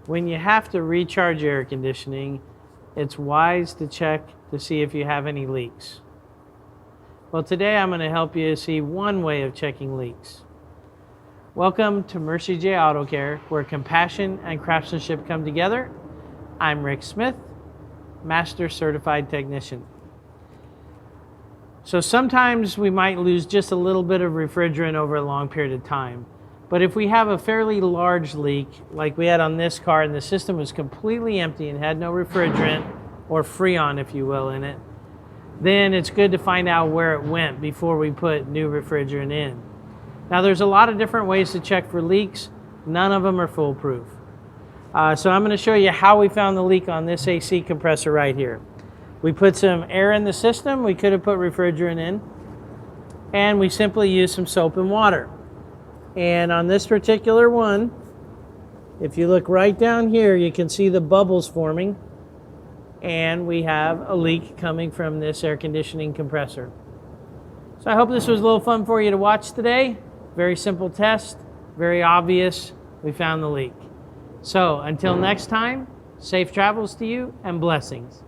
When you have to recharge air conditioning, it's wise to check to see if you have any leaks. Well, today I'm going to help you see one way of checking leaks. Welcome to Mercie J Auto Care, where compassion and craftsmanship come together. I'm Rick Smith, Master Certified Technician. So sometimes we might lose just a little bit of refrigerant over a long period of time. But if we have a fairly large leak, like we had on this car, and the system was completely empty and had no refrigerant, or freon if you will, in it, then it's good to find out where it went before we put new refrigerant in. Now there's a lot of different ways to check for leaks. None of them are foolproof. So I'm going to show you how we found the leak on this AC compressor right here. We put some air in the system. We could have put refrigerant in. And we simply used some soap and water. And on this particular one, if you look right down here, you can see the bubbles forming. And we have a leak coming from this air conditioning compressor. So I hope this was a little fun for you to watch today. Very simple test, very obvious. We found the leak. So until next time, safe travels to you and blessings.